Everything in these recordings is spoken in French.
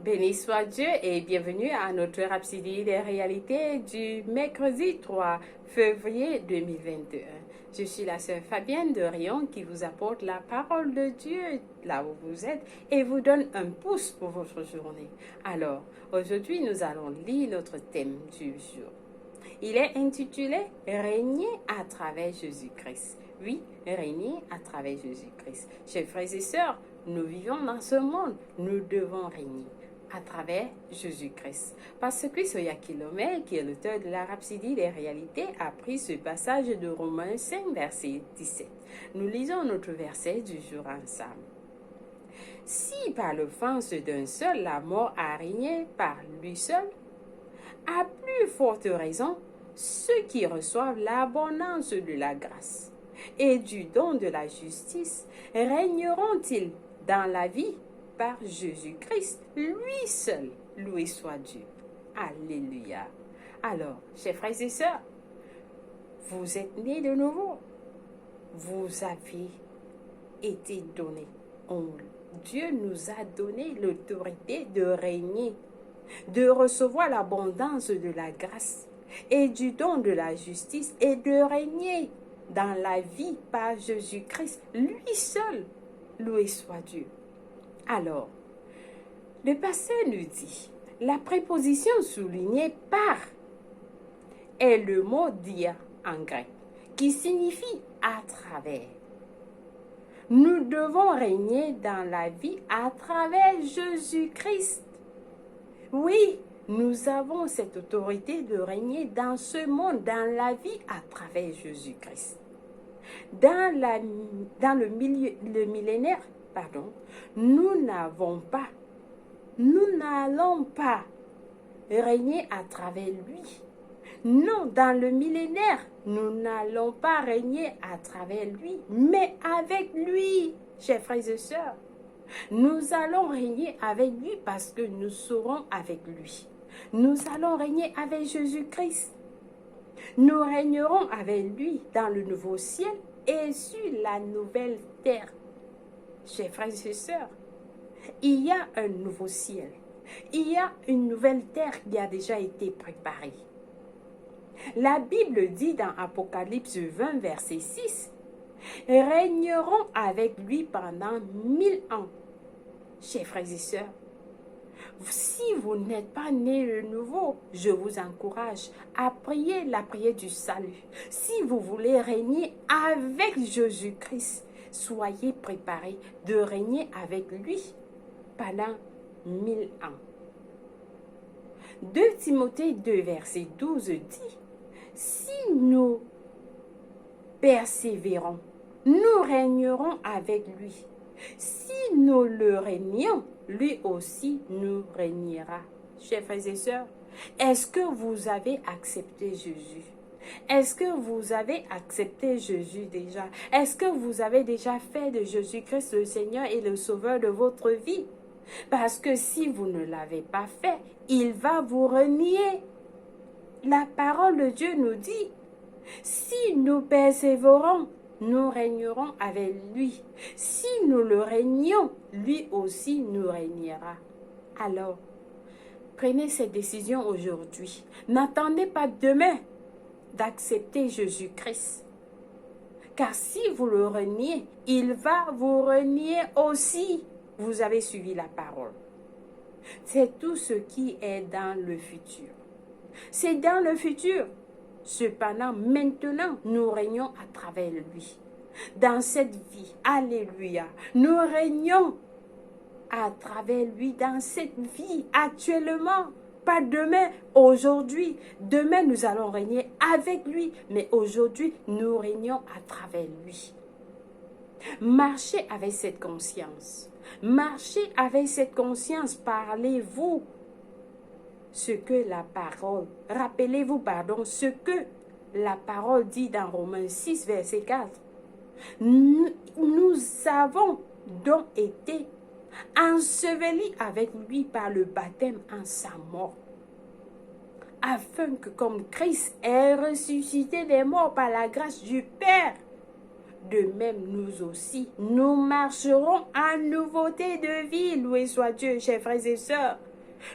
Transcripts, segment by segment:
Béni soit Dieu et bienvenue à notre Rhapsodie des réalités du mercredi 3 février 2021. Je suis la sœur Fabienne de Rion qui vous apporte la parole de Dieu là où vous êtes et vous donne un pouce pour votre journée. Alors, aujourd'hui, nous allons lire notre thème du jour. Il est intitulé « Régner à travers Jésus-Christ ». Oui, régner à travers Jésus-Christ. Chers frères et sœurs, nous vivons dans ce monde, nous devons régner à travers Jésus-Christ. Parce que Soya Kilomel, qui est l'auteur de la Rhapsodie des réalités, a pris ce passage de Romains 5, verset 17. Nous lisons notre verset du jour ensemble. Si par l'offense d'un seul la mort a régné par lui seul, à plus forte raison, ceux qui reçoivent l'abondance de la grâce et du don de la justice régneront-ils dans la vie par Jésus-Christ, lui seul, loué soit Dieu. Alléluia. Alors, chers frères et sœurs, vous êtes nés de nouveau. Vous avez été donnés. Dieu nous a donné l'autorité de régner, de recevoir l'abondance de la grâce et du don de la justice et de régner dans la vie par Jésus-Christ, lui seul, loué soit Dieu. Alors, le pasteur nous dit, la préposition soulignée par est le mot dia en grec, qui signifie à travers. Nous devons régner dans la vie à travers Jésus-Christ. Oui, nous avons cette autorité de régner dans ce monde, dans la vie à travers Jésus-Christ. Dans le millénaire, nous n'allons pas régner à travers lui. Non, dans le millénaire, nous n'allons pas régner à travers lui, mais avec lui, chers frères et sœurs. Nous allons régner avec lui parce que nous serons avec lui. Nous allons régner avec Jésus-Christ. Nous régnerons avec lui dans le nouveau ciel et sur la nouvelle terre. Chers frères et sœurs, il y a un nouveau ciel. Il y a une nouvelle terre qui a déjà été préparée. La Bible dit dans Apocalypse 20, verset 6, « Régneront avec lui pendant 1000 ans. » Chers frères et sœurs, si vous n'êtes pas nés de nouveau, je vous encourage à prier la prière du salut. Si vous voulez régner avec Jésus-Christ, soyez préparés de régner avec lui pendant 1000 ans. 2 Timothée 2, verset 12 dit, « Si nous persévérons, nous régnerons avec lui. Si nous le régnons, lui aussi nous régnera. » Chers frères et sœurs, est-ce que vous avez accepté Jésus? Est-ce que vous avez accepté Jésus déjà? Est-ce que vous avez déjà fait de Jésus-Christ le Seigneur et le Sauveur de votre vie? Parce que si vous ne l'avez pas fait, il va vous renier. La parole de Dieu nous dit, si nous persévérons, nous régnerons avec lui. Si nous le régnons, lui aussi nous régnera. Alors, prenez cette décision aujourd'hui. N'attendez pas demain d'accepter Jésus-Christ. Car si vous le reniez, il va vous renier aussi. Vous avez suivi la parole. C'est tout ce qui est dans le futur. C'est dans le futur. Cependant, maintenant, nous régnons à travers lui. Dans cette vie, alléluia, nous régnons à travers lui dans cette vie actuellement. Pas demain, aujourd'hui. Demain, nous allons régner avec lui. Mais aujourd'hui, nous régnons à travers lui. Marchez avec cette conscience. Marchez avec cette conscience. Parlez-vous ce que la parole, rappelez-vous, ce que la parole dit dans Romains 6, verset 4. Nous avons donc été ensevelis avec lui par le baptême en sa mort, afin que comme Christ est ressuscité des morts par la grâce du Père, de même nous aussi, nous marcherons en nouveauté de vie. Loué soit Dieu, chers frères et sœurs.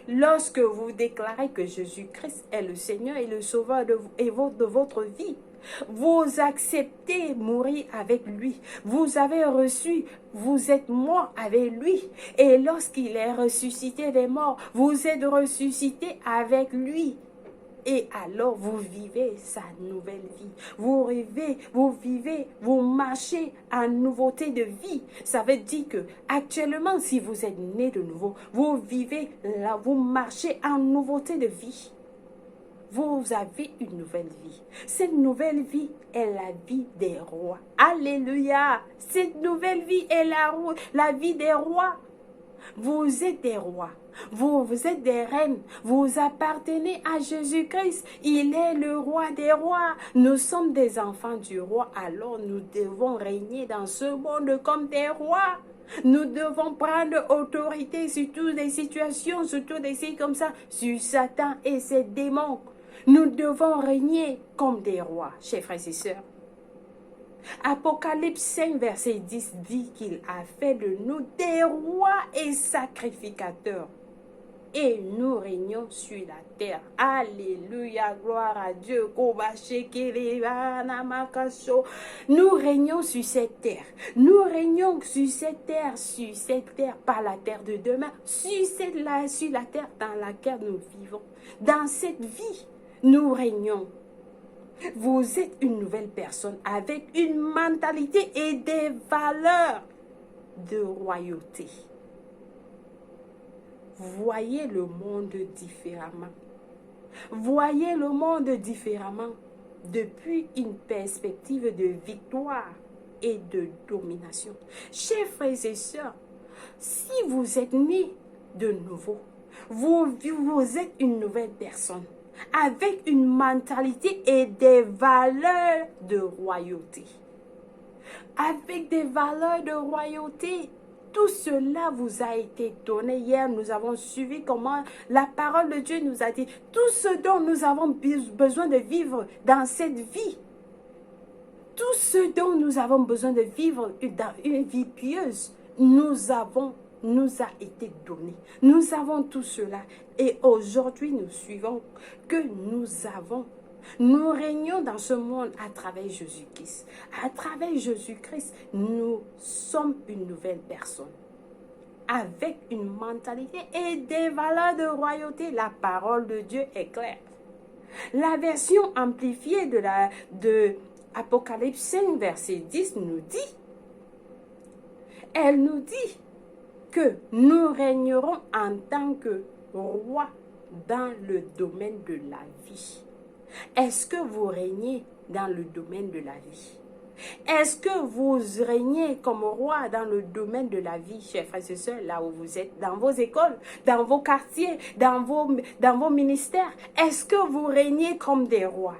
Lorsque vous déclarez que Jésus-Christ est le Seigneur et le Sauveur de votre vie, vous acceptez mourir avec lui. Vous avez reçu, vous êtes mort avec lui. Et lorsqu'il est ressuscité des morts, vous êtes ressuscité avec lui. Et alors, vous vivez sa nouvelle vie. Vous vivez, vous marchez en nouveauté de vie. Ça veut dire que actuellement, si vous êtes né de nouveau, vous vivez là, vous marchez en nouveauté de vie. Vous avez une nouvelle vie. Cette nouvelle vie est la vie des rois. Alléluia! Cette nouvelle vie est la vie des rois. Vous êtes des rois. Vous êtes des reines. Vous appartenez à Jésus-Christ. Il est le roi des rois. Nous sommes des enfants du roi. Alors nous devons régner dans ce monde comme des rois. Nous devons prendre autorité sur toutes les situations, sur toutes les circonstances, sur Satan et ses démons. Nous devons régner comme des rois, chers frères et sœurs. Apocalypse 5, verset 10 dit qu'il a fait de nous des rois et sacrificateurs. Et nous régnons sur la terre. Alléluia, gloire à Dieu. Nous régnons sur cette terre. Nous régnons sur cette terre, par la terre de demain, sur la terre dans laquelle nous vivons. Dans cette vie, nous régnons. Vous êtes une nouvelle personne avec une mentalité et des valeurs de royauté. Voyez le monde différemment. Voyez le monde différemment depuis une perspective de victoire et de domination. Chers frères et sœurs, si vous êtes nés de nouveau, vous êtes une nouvelle personne avec une mentalité et des valeurs de royauté. Avec des valeurs de royauté, tout cela vous a été donné. Hier, nous avons suivi comment la parole de Dieu nous a dit tout ce dont nous avons besoin de vivre dans cette vie. Tout ce dont nous avons besoin de vivre dans une vie pieuse, nous a été donné. Nous avons tout cela. Et aujourd'hui, nous suivons que nous régnons dans ce monde à travers Jésus-Christ. À travers Jésus-Christ, nous sommes une nouvelle personne. Avec une mentalité et des valeurs de royauté, la parole de Dieu est claire. La version amplifiée de Apocalypse 5, verset 10 nous dit, elle nous dit que nous régnerons en tant que rois dans le domaine de la vie. Est-ce que vous régnez dans le domaine de la vie? Est-ce que vous régnez comme roi dans le domaine de la vie, chers frères et sœurs, là où vous êtes, dans vos écoles, dans vos quartiers, dans vos ministères? Est-ce que vous régnez comme des rois?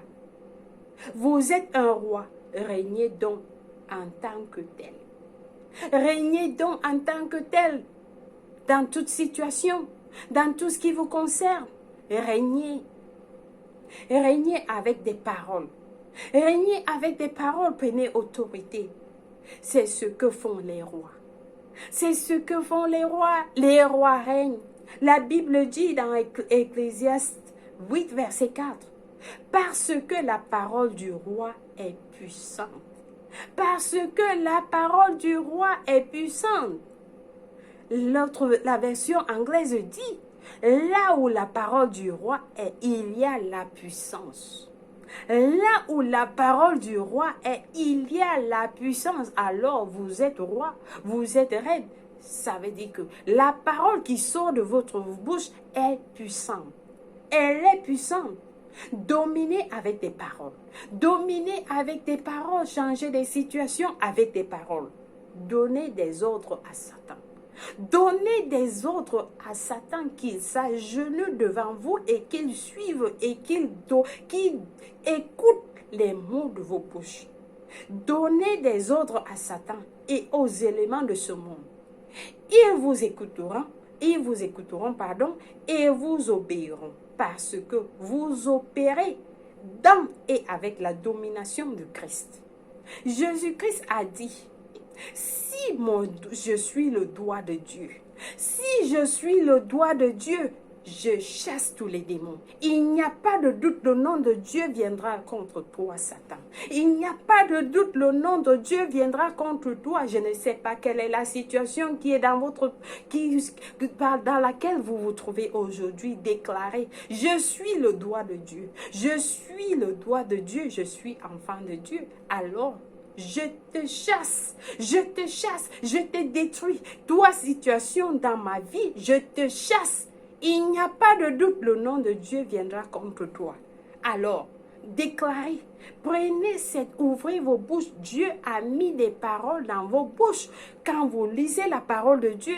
Vous êtes un roi, régnez donc en tant que tel. Régnez donc en tant que tel, dans toute situation, dans tout ce qui vous concerne. Régnez. Régnez avec des paroles. Régnez avec des paroles, prenez autorité. C'est ce que font les rois. C'est ce que font les rois. Les rois règnent. La Bible dit dans Ecclésiaste 8, verset 4, parce que la parole du roi est puissante. Parce que la parole du roi est puissante. La version anglaise dit, là où la parole du roi est, il y a la puissance. Là où la parole du roi est, il y a la puissance. Alors vous êtes roi, vous êtes reine. Ça veut dire que la parole qui sort de votre bouche est puissante. Elle est puissante. Dominez avec des paroles. Dominez avec des paroles. Changez des situations avec des paroles. Donnez des ordres à Satan. Donnez des ordres à Satan qu'il s'agenouille devant vous et qu'il suive et qu'il écoute les mots de vos bouches. Donnez des ordres à Satan et aux éléments de ce monde. Ils vous écouteront et vous obéiront parce que vous opérez dans et avec la domination de Christ. Jésus-Christ a dit, si je suis le doigt de Dieu, si je suis le doigt de Dieu, je chasse tous les démons. Il n'y a pas de doute, le nom de Dieu viendra contre toi, Satan. Il n'y a pas de doute, le nom de Dieu viendra contre toi. Je ne sais pas quelle est la situation qui est dans laquelle vous vous trouvez aujourd'hui. Déclarez, je suis le doigt de Dieu. Je suis le doigt de Dieu. Je suis enfant de Dieu. Alors, je te chasse, je te détruis. Toi, situation dans ma vie, je te chasse. Il n'y a pas de doute, le nom de Dieu viendra contre toi. Alors, déclarez, ouvrez vos bouches. Dieu a mis des paroles dans vos bouches. Quand vous lisez la parole de Dieu,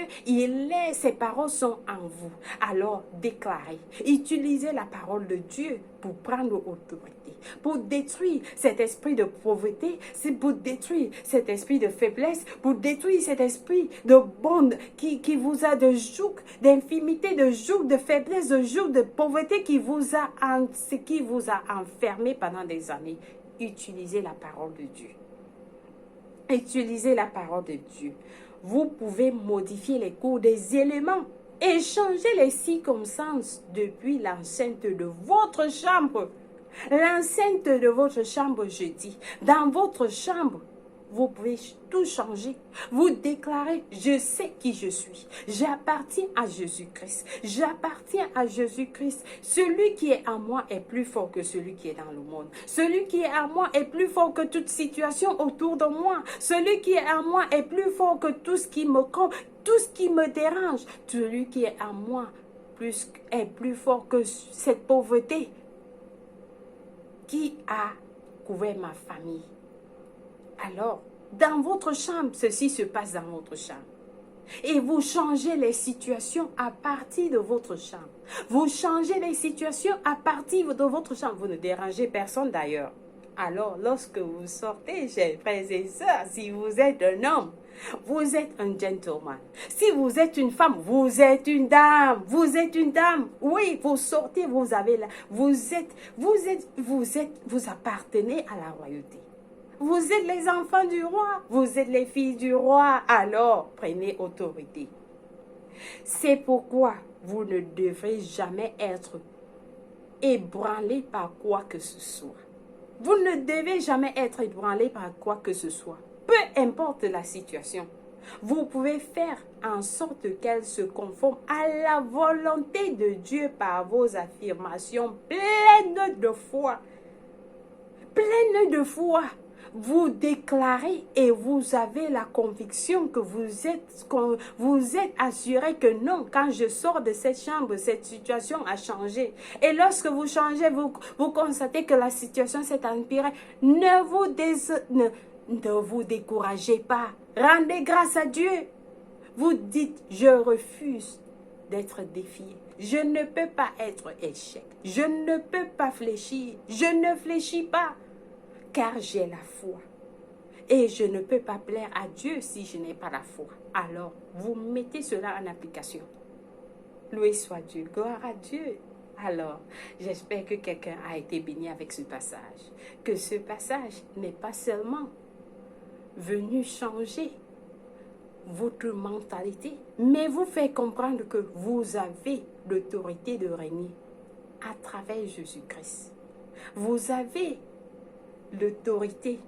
ces paroles sont en vous. Alors, déclarez, utilisez la parole de Dieu pour prendre autorité, pour détruire cet esprit de pauvreté, c'est pour détruire cet esprit de faiblesse, pour détruire cet esprit de bonde qui vous a de joug, d'infimité, de joug, de faiblesse, de joug, de pauvreté qui vous a enfermé pendant des années. Utilisez la parole de Dieu. Utilisez la parole de Dieu. Vous pouvez modifier les cours des éléments et changer les circonstances depuis l'enceinte de votre chambre. L'enceinte de votre chambre, je dis, dans votre chambre, vous pouvez tout changer. Vous déclarez, je sais qui je suis. J'appartiens à Jésus-Christ. J'appartiens à Jésus-Christ. Celui qui est en moi est plus fort que celui qui est dans le monde. Celui qui est en moi est plus fort que toute situation autour de moi. Celui qui est en moi est plus fort que tout ce qui me compte, tout ce qui me dérange. Celui qui est en moi est plus fort que cette pauvreté qui a couvert ma famille. Alors, dans votre chambre, ceci se passe dans votre chambre. Et vous changez les situations à partir de votre chambre. Vous changez les situations à partir de votre chambre. Vous ne dérangez personne d'ailleurs. Alors, lorsque vous sortez, chers frères et sœurs, si vous êtes un homme, vous êtes un gentleman. Si vous êtes une femme, vous êtes une dame. Vous êtes une dame. Oui, vous sortez, vous appartenez à la royauté. Vous êtes les enfants du roi. Vous êtes les filles du roi. Alors, prenez autorité. C'est pourquoi vous ne devrez jamais être ébranlé par quoi que ce soit. Vous ne devez jamais être ébranlé par quoi que ce soit. Peu importe la situation. Vous pouvez faire en sorte qu'elle se conforme à la volonté de Dieu par vos affirmations pleines de foi. Pleines de foi. Vous déclarez et vous avez la conviction que vous êtes assuré que non, quand je sors de cette chambre, cette situation a changé. Et lorsque vous changez, vous constatez que la situation s'est empirée. Ne vous découragez pas. Rendez grâce à Dieu. Vous dites, je refuse d'être défié. Je ne peux pas être échec. Je ne peux pas fléchir. Je ne fléchis pas. Car j'ai la foi. Et je ne peux pas plaire à Dieu si je n'ai pas la foi. Alors, vous mettez cela en application. Loué soit Dieu. Gloire à Dieu. Alors, j'espère que quelqu'un a été béni avec ce passage. Que ce passage n'est pas seulement venu changer votre mentalité, mais vous fait comprendre que vous avez l'autorité de régner à travers Jésus-Christ. Vous avez l'autorité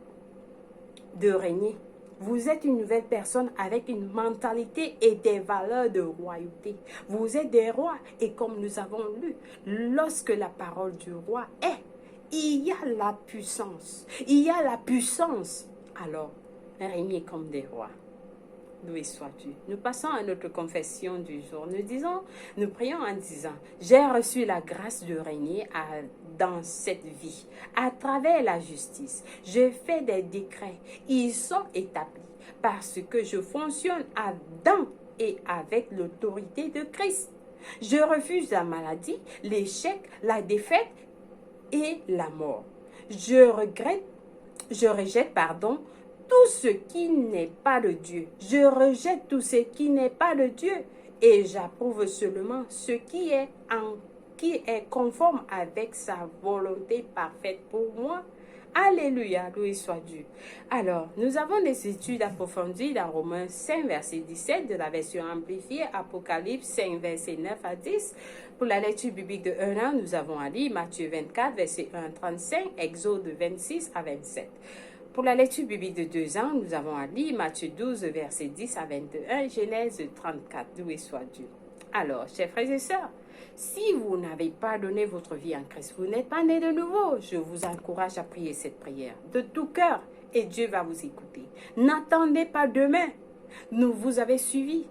de régner. Vous êtes une nouvelle personne avec une mentalité et des valeurs de royauté. Vous êtes des rois et comme nous avons lu, lorsque la parole du roi est, il y a la puissance. Il y a la puissance. Alors, régnez comme des rois. Loué soit Dieu. Nous passons à notre confession du jour. Nous prions en disant, j'ai reçu la grâce de régner dans cette vie, à travers la justice. Je fais des décrets. Ils sont établis parce que je fonctionne dans et avec l'autorité de Christ. Je refuse la maladie, l'échec, la défaite et la mort. Je rejette, tout ce qui n'est pas de Dieu. Je rejette tout ce qui n'est pas de Dieu et j'approuve seulement ce qui est conforme avec sa volonté parfaite pour moi, Alléluia, loué soit Dieu. Alors, nous avons des études approfondies dans Romains 5, verset 17 de la version amplifiée, Apocalypse 5, verset 9 à 10. Pour la lecture biblique de 1 an, nous avons à lire Matthieu 24, verset 1 à 35, Exode 26 à 27. Pour la lecture biblique de 2 ans, nous avons à lire Matthieu 12, verset 10 à 21, Genèse 34, loué soit Dieu. Alors, chers frères et sœurs, si vous n'avez pas donné votre vie en Christ, vous n'êtes pas né de nouveau, je vous encourage à prier cette prière de tout cœur et Dieu va vous écouter. N'attendez pas demain. Nous vous avez suivis.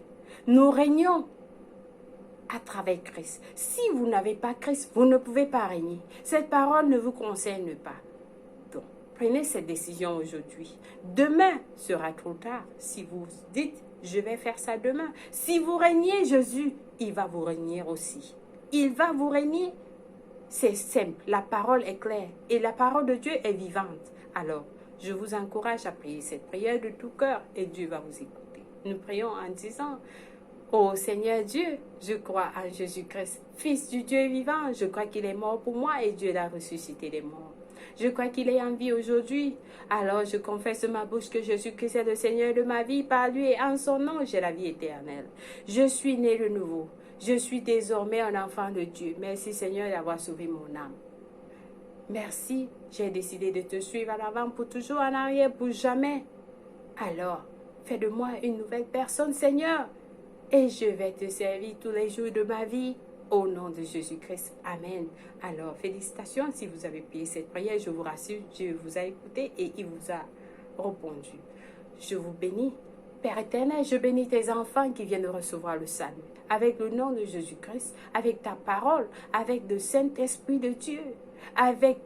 Nous régnons à travers Christ. Si vous n'avez pas Christ, vous ne pouvez pas régner. Cette parole ne vous concerne pas. Donc, prenez cette décision aujourd'hui. Demain sera trop tard. Si vous dites, je vais faire ça demain. Si vous régnez Jésus, il va vous régner aussi. Il va vous régner. C'est simple. La parole est claire. Et la parole de Dieu est vivante. Alors, je vous encourage à prier cette prière de tout cœur et Dieu va vous écouter. Nous prions en disant, ô Seigneur Dieu, je crois en Jésus-Christ, Fils du Dieu vivant. Je crois qu'il est mort pour moi et Dieu l'a ressuscité des morts. Je crois qu'il est en vie aujourd'hui. Alors je confesse de ma bouche que Jésus-Christ est le Seigneur de ma vie. Par lui et en son nom, j'ai la vie éternelle. Je suis né de nouveau. Je suis désormais un enfant de Dieu. Merci Seigneur d'avoir sauvé mon âme. Merci, j'ai décidé de te suivre à l'avant pour toujours, en arrière pour jamais. Alors, fais de moi une nouvelle personne, Seigneur, et je vais te servir tous les jours de ma vie. Au nom de Jésus-Christ. Amen. Alors, félicitations si vous avez prié cette prière. Je vous rassure, Dieu vous a écouté et il vous a répondu. Je vous bénis. Père éternel, je bénis tes enfants qui viennent de recevoir le salut. Avec le nom de Jésus-Christ, avec ta parole, avec le Saint-Esprit de Dieu, avec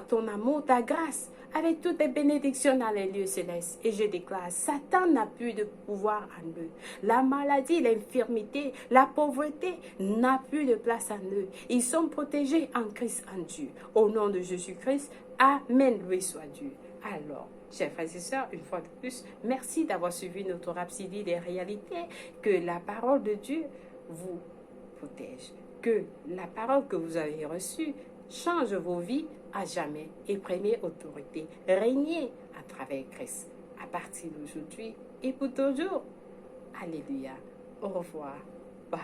ton amour, ta grâce, avec toutes les bénédictions dans les lieux célestes. Et je déclare, Satan n'a plus de pouvoir en eux. La maladie, l'infirmité, la pauvreté n'a plus de place en eux. Ils sont protégés en Christ, en Dieu. Au nom de Jésus-Christ, Amen, loué soit Dieu. Alors, chers frères et sœurs, une fois de plus, merci d'avoir suivi notre Rhapsodie des réalités. Que la parole de Dieu vous protège. Que la parole que vous avez reçue change vos vies à jamais et prenez autorité. Régnez à travers Christ à partir d'aujourd'hui et pour toujours. Alléluia. Au revoir. Bye.